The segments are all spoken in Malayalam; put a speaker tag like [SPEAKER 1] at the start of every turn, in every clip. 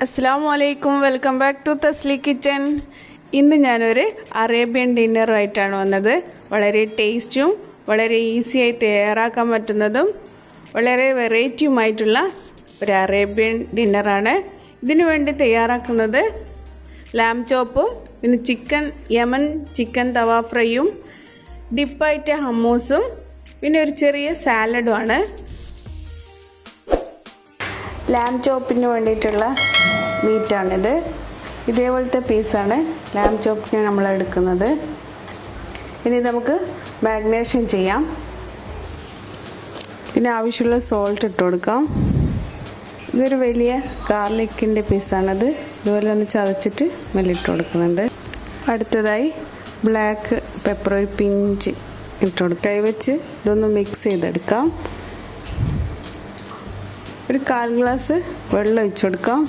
[SPEAKER 1] Assalamu alaikum. Welcome back to Thaslees kitchen. ഇന്ന് ഞാനൊരു അറേബ്യൻ ഡിന്നറുമായിട്ടാണ് വന്നത്. വളരെ ടേസ്റ്റും വളരെ ഈസിയായി തയ്യാറാക്കാൻ പറ്റുന്നതും വളരെ വെറൈറ്റിയുമായിട്ടുള്ള ഒരു അറേബ്യൻ ഡിന്നറാണ്. ഇതിനു വേണ്ടി തയ്യാറാക്കുന്നത് ലാം ചോപ്പും പിന്നെ യമൻ ചിക്കൻ തവ ഫ്രൈയും ഡിപ്പായിട്ട ഹമ്മൂസും പിന്നെ ഒരു ചെറിയ സാലഡുമാണ്. ലാം ചോപ്പിന് വേണ്ടിയിട്ടുള്ള മീറ്റാണിത്. ഇതേപോലത്തെ പീസാണ് ലാം ചോപ്പിന് നമ്മൾ എടുക്കുന്നത്. ഇനി നമുക്ക് മാഗ്നേഷൻ ചെയ്യാം. ഇതിന് ആവശ്യമുള്ള സോൾട്ട് ഇട്ട് കൊടുക്കാം. ഇതൊരു വലിയ ഗാർലിക്കിൻ്റെ പീസാണത്. ഇതുപോലെ ഒന്ന് ചതച്ചിട്ട് മെല്ലിട്ട് കൊടുക്കുന്നുണ്ട്. അടുത്തതായി ബ്ലാക്ക് പെപ്പർ ഒരു പിഞ്ച് ഇട്ട് കൊടുക്കുക. കൈ വെച്ച് ഇതൊന്ന് മിക്സ് ചെയ്തെടുക്കാം. ഒരു 1/4 ഗ്ലാസ് വെള്ളം ഒഴിച്ചു കൊടുക്കാം.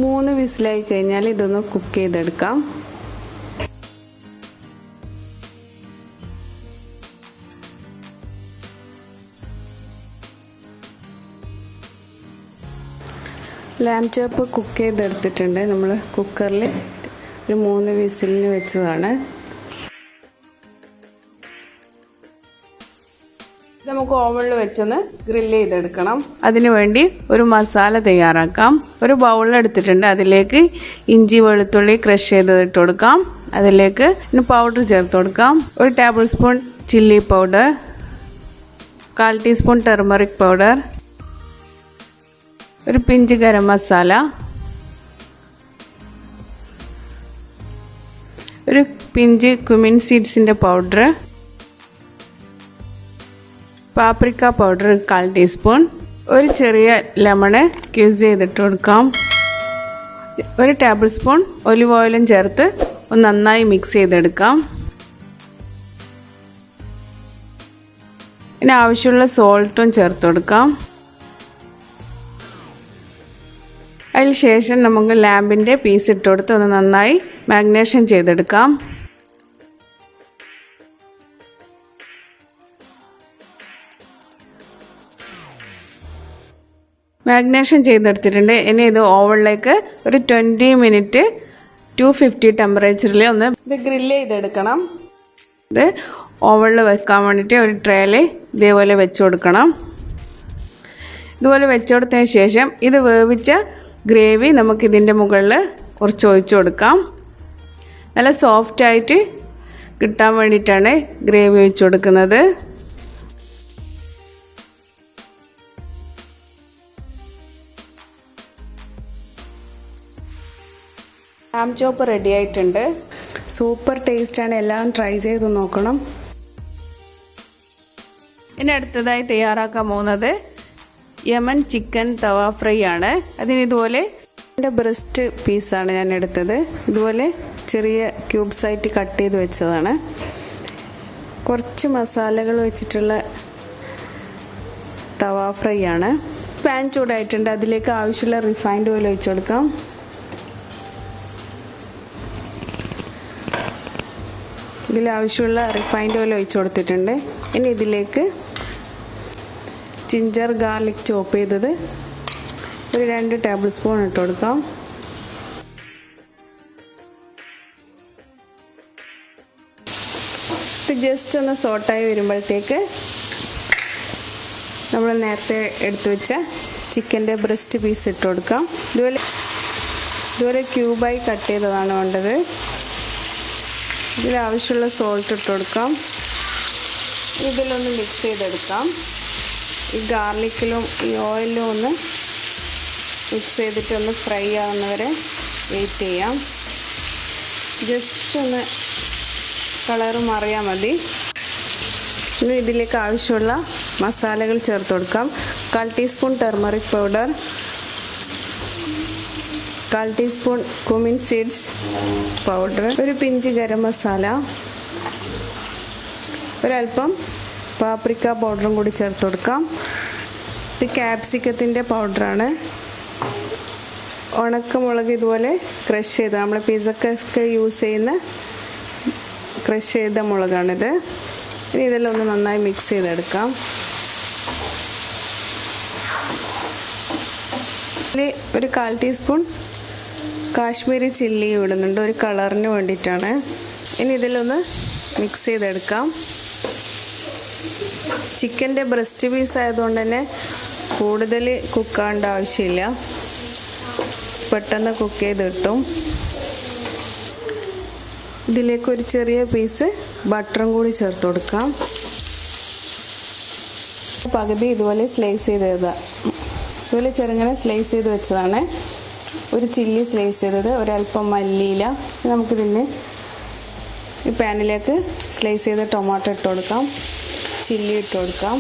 [SPEAKER 1] 3 വിസിലായി കഴിഞ്ഞാൽ ഇതൊന്ന് കുക്ക് ചെയ്തെടുക്കാം. ലാം ചോപ്പ് കുക്ക് ചെയ്തെടുത്തിട്ടുണ്ട്. നമ്മൾ കുക്കറിൽ ഒരു 3 വിസിലിന് വെച്ചതാണ്. നമുക്ക് ഓവനിൽ വെച്ചൊന്ന് ഗ്രില്ല് ചെയ്തെടുക്കണം. അതിനുവേണ്ടി ഒരു മസാല തയ്യാറാക്കാം. ഒരു ബൗളിൽ എടുത്തിട്ടുണ്ട്. അതിലേക്ക് ഇഞ്ചി വെളുത്തുള്ളി ക്രഷ് ചെയ്തത് ഇട്ട് കൊടുക്കാം. അതിലേക്ക് പൗഡർ ചേർത്ത് കൊടുക്കാം. 1 tablespoon chilli powder, 1/4 teaspoon turmeric powder, ഒരു പിഞ്ച് ഗരം മസാല, ഒരു പിഞ്ച് കുമിൻ സീഡ്സിൻ്റെ പൗഡർ, പാപ്രിക്ക പൗഡർ 1/4 ടീസ്പൂൺ, ഒരു ചെറിയ ലെമണ് ക്യൂസ് ചെയ്തിട്ട് കൊടുക്കാം. 1 ടേബിൾ സ്പൂൺ ഒലിവ് ഓയിലും ചേർത്ത് ഒന്ന് നന്നായി മിക്സ് ചെയ്തെടുക്കാം. ഇനി ആവശ്യമുള്ള സോൾട്ടും ചേർത്ത് കൊടുക്കാം. അതിന് ശേഷം നമുക്ക് ലാമ്പിൻ്റെ പീസ് ഇട്ട് കൊടുത്ത് ഒന്ന് നന്നായി മാഗ്നേഷൻ ചെയ്തെടുക്കാം. മാഗ്നേഷൻ ചെയ്തെടുത്തിട്ടുണ്ട്. ഇനി ഇത് ഓവനിലേക്ക് ഒരു 20 മിനിറ്റ് 250 ടെമ്പറേച്ചറിൽ ഒന്ന് ഇത് ഗ്രില്ല് ചെയ്തെടുക്കണം. ഇത് ഓവനിൽ വെക്കാൻ വേണ്ടിയിട്ട് ഒരു ട്രേയിൽ ഇതേപോലെ വെച്ച് കൊടുക്കണം. ഇതുപോലെ വെച്ച് കൊടുത്തതിന് ശേഷം ഇത് വേവിച്ച ഗ്രേവി നമുക്കിതിൻ്റെ മുകളിൽ കുറച്ച് ഒഴിച്ചു കൊടുക്കാം. നല്ല സോഫ്റ്റായിട്ട് കിട്ടാൻ വേണ്ടിയിട്ടാണ് ഗ്രേവി ഒഴിച്ചു കൊടുക്കുന്നത്. ലാം ചോപ്പ് റെഡി ആയിട്ടുണ്ട്. സൂപ്പർ ടേസ്റ്റാണ്. എല്ലാം ട്രൈ ചെയ്ത് നോക്കണം. ഇനി അടുത്തതായി തയ്യാറാക്കാൻ പോകുന്നത് യമൻ ചിക്കൻ തവ ഫ്രൈ ആണ്. അതിന് ഇതുപോലെ ബ്രസ്റ്റ് പീസാണ് ഞാൻ എടുത്തത്. ഇതുപോലെ ചെറിയ ക്യൂബ്സായിട്ട് കട്ട് ചെയ്ത് വെച്ചതാണ്. കുറച്ച് മസാലകൾ വെച്ചിട്ടുള്ള തവ ഫ്രൈ ആണ്. പാൻ ചൂടായിട്ടുണ്ട്. അതിലേക്ക് ആവശ്യമുള്ള റിഫൈൻഡ് ഓയിൽ ഒഴിച്ചു കൊടുക്കാം. ഇതിലാവശ്യമുള്ള റിഫൈൻഡ് ഓയിൽ ഒഴിച്ചു കൊടുത്തിട്ടുണ്ട്. ഇനി ഇതിലേക്ക് ജിഞ്ചർ ഗാർലിക് ചോപ്പ് ചെയ്തത് ഒരു 2 ടേബിൾ സ്പൂൺ ഇട്ട് കൊടുക്കാം. ഇത് ജസ്റ്റ് ഒന്ന് സോട്ടായി വരുമ്പോഴത്തേക്ക് നമ്മൾ നേരത്തെ എടുത്തു വെച്ച ചിക്കൻ്റെ ബ്രസ്റ്റ് പീസ് ഇട്ട് കൊടുക്കാം. ഇതുപോലെ ക്യൂബായി കട്ട് ചെയ്തതാണ് വേണ്ടത്. ഇതിലാവശ്യമുള്ള സോൾട്ട് ഇട്ട് കൊടുക്കാം. ഇതിലൊന്ന് മിക്സ് ചെയ്തെടുക്കാം. ഈ ഗാർലിക്കിലും ഈ ഓയിലും ഒന്ന് മിക്സ് ചെയ്തിട്ടൊന്ന് ഫ്രൈ ആവുന്നവരെ വെയിറ്റ് ചെയ്യാം. ജസ്റ്റ് ഒന്ന് കളറ് മാറിയാൽ മതി. ഇനി ഇതിലേക്ക് ആവശ്യമുള്ള മസാലകൾ ചേർത്ത് കൊടുക്കാം. 1/4 teaspoon turmeric powder, 1/4 teaspoon cumin seeds powder, ഒരു പിഞ്ച് ഗരം മസാല, ഒരൽപ്പം പാപ്രിക്ക പൗഡറും കൂടി ചേർത്ത് കൊടുക്കാം. ഇത് ക്യാപ്സിക്കത്തിൻ്റെ പൗഡറാണ്. ഉണക്കമുളക് ഇതുപോലെ ക്രഷ് ചെയ്ത് നമ്മൾ പിസക്കൊക്കെ യൂസ് ചെയ്യുന്ന ക്രഷ് ചെയ്ത മുളകാണിത്. ഇനി ഇതെല്ലാം ഒന്ന് നന്നായി മിക്സ് ചെയ്തെടുക്കാം. ഇതിൽ ഒരു 1/4 ടീസ്പൂൺ കാശ്മീരി ചില്ലി ഇടുന്നുണ്ട്, ഒരു കളറിന് വേണ്ടിയിട്ടാണ്. ഇനി ഇതിലൊന്ന് മിക്സ് ചെയ്തെടുക്കാം. ചിക്കൻ്റെ ബ്രസ്റ്റ് പീസ് ആയതുകൊണ്ട് തന്നെ കൂടുതൽ കുക്കാവേണ്ട ആവശ്യമില്ല, പെട്ടെന്ന് കുക്ക് ചെയ്ത് കിട്ടും. ഇതിലേക്ക് ഒരു ചെറിയ പീസ് ബട്ടറും കൂടി ചേർത്ത് കൊടുക്കാം. പകുതി ഇതുപോലെ സ്ലൈസ് ചെയ്തതാണ്, ഇതുപോലെ ചെറുങ്ങനെ സ്ലൈസ് ചെയ്ത് വെച്ചതാണ്. ഒരു ചില്ലി സ്ലൈസ് ചെയ്തത്, ഒരല്പം മല്ലിയില. നമുക്കിതിന് ഈ പാനിലേക്ക് സ്ലൈസ് ചെയ്ത ടൊമാറ്റോ ഇട്ട് കൊടുക്കാം, ചില്ലി ഇട്ട് കൊടുക്കാം.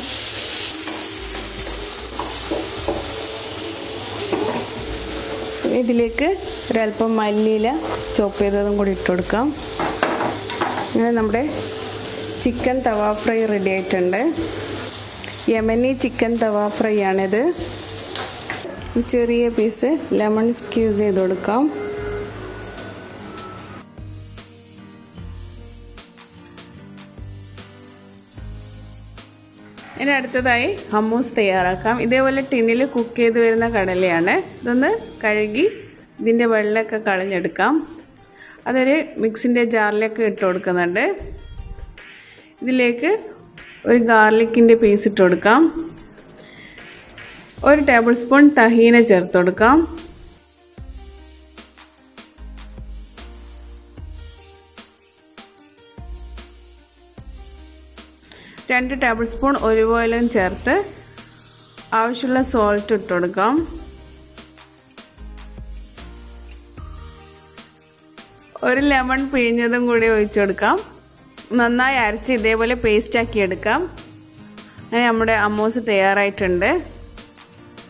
[SPEAKER 1] ഇതിലേക്ക് ഒരല്പം മല്ലിയില ചോപ്പ് ചെയ്തതും കൂടി ഇട്ട് കൊടുക്കാം. ഇങ്ങനെ നമ്മുടെ ചിക്കൻ തവ ഫ്രൈ റെഡി ആയിട്ടുണ്ട്. യമനി ചിക്കൻ തവ ഫ്രൈ ആണിത്. ചെറിയ പീസ് ലെമൺ സ്ക്യൂസ് ചെയ്ത് കൊടുക്കാം. ഇനി അടുത്തതായി ഹമ്മൂസ് തയ്യാറാക്കാം. ഇതേപോലെ ടിന്നിൽ കുക്ക് ചെയ്ത് വരുന്ന കടലയാണ്. ഇതൊന്ന് കഴുകി ഇതിൻ്റെ വെള്ളമൊക്കെ കളഞ്ഞെടുക്കാം. അതൊരു മിക്സിൻ്റെ ജാറിലേക്ക് ഇട്ട് കൊടുക്കുന്നുണ്ട്. ഇതിലേക്ക് ഒരു ഗാർലിക്കിൻ്റെ പീസ് ഇട്ട് കൊടുക്കാം. 1 ടേബിൾ സ്പൂൺ തഹീന ചേർത്ത് കൊടുക്കാം. രണ്ട് ടേബിൾ സ്പൂൺ ഒലിവ് ഓയിലും ചേർത്ത് ആവശ്യമുള്ള സോൾട്ട് ഇട്ട് കൊടുക്കാം. ഒരു ലെമൺ പിഴിഞ്ഞതും കൂടി ഒഴിച്ചു കൊടുക്കാം. നന്നായി അരച്ച് ഇതേപോലെ പേസ്റ്റാക്കി എടുക്കാം. അങ്ങനെ നമ്മുടെ ഹമ്മൂസ് തയ്യാറായിട്ടുണ്ട്.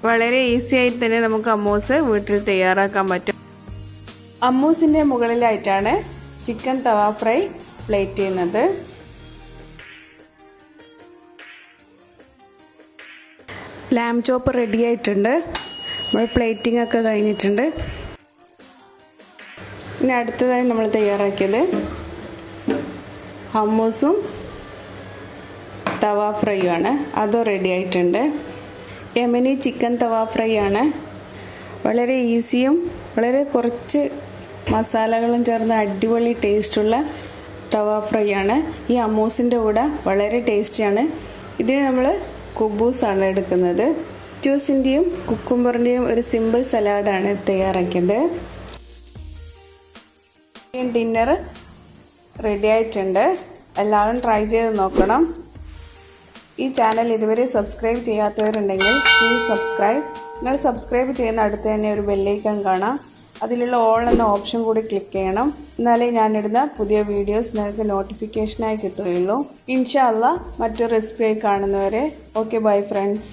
[SPEAKER 1] വളരെ ഈസി ആയിട്ട് തന്നെ നമുക്ക് ഹമ്മൂസ് വീട്ടിൽ തയ്യാറാക്കാൻ പറ്റും. ഹമ്മൂസിൻ്റെ മുകളിലായിട്ടാണ് ചിക്കൻ തവ ഫ്രൈ പ്ലേറ്റ് ചെയ്യുന്നത്. ലാം ചോപ്പ് റെഡി ആയിട്ടുണ്ട്. നമ്മൾ പ്ലേറ്റിംഗ് ഒക്കെ കഴിഞ്ഞിട്ടുണ്ട്. ഇനി അടുത്തതായി നമ്മൾ തയ്യാറാക്കിയത് ഹമ്മൂസും തവ ഫ്രൈയും ആണ്. അതും റെഡി ആയിട്ടുണ്ട്. യമനി ചിക്കൻ തവ ഫ്രൈ ആണ്. വളരെ ഈസിയും വളരെ കുറച്ച് മസാലകളും ചേർന്ന അടിപൊളി ടേസ്റ്റുള്ള തവ ഫ്രൈ ആണ്. ഈ ഹമ്മൂസിൻ്റെ കൂടെ വളരെ ടേസ്റ്റിയാണ്. ഇതിന് നമ്മൾ കുബൂസാണ് എടുക്കുന്നത്. ലെറ്റ്യൂസിൻ്റെയും കുക്കുംബറിൻ്റെയും ഒരു സിമ്പിൾ സലാഡാണ് തയ്യാറാക്കിയത്. ഡിന്നർ റെഡി ആയിട്ടുണ്ട്. എല്ലാവരും ട്രൈ ചെയ്ത് നോക്കണം. ഈ ചാനൽ ഇതുവരെ സബ്സ്ക്രൈബ് ചെയ്യാത്തവരുണ്ടെങ്കിൽ പ്ലീസ് സബ്സ്ക്രൈബ്. നിങ്ങൾ സബ്സ്ക്രൈബ് ചെയ്യുന്ന അടുത്ത് തന്നെ ഒരു ബെല്ലൈക്കൺ കാണാം. അതിലുള്ള ഓൾ എന്ന ഓപ്ഷൻ കൂടി ക്ലിക്ക് ചെയ്യണം. എന്നാലേ ഞാനിടുന്ന പുതിയ വീഡിയോസ് നിങ്ങൾക്ക് നോട്ടിഫിക്കേഷനായി കിട്ടുകയുള്ളൂ. ഇൻഷാ അല്ലാഹ് മറ്റൊരു റെസിപ്പിയായി കാണുന്നവരെ ഓക്കെ ബൈ ഫ്രണ്ട്സ്.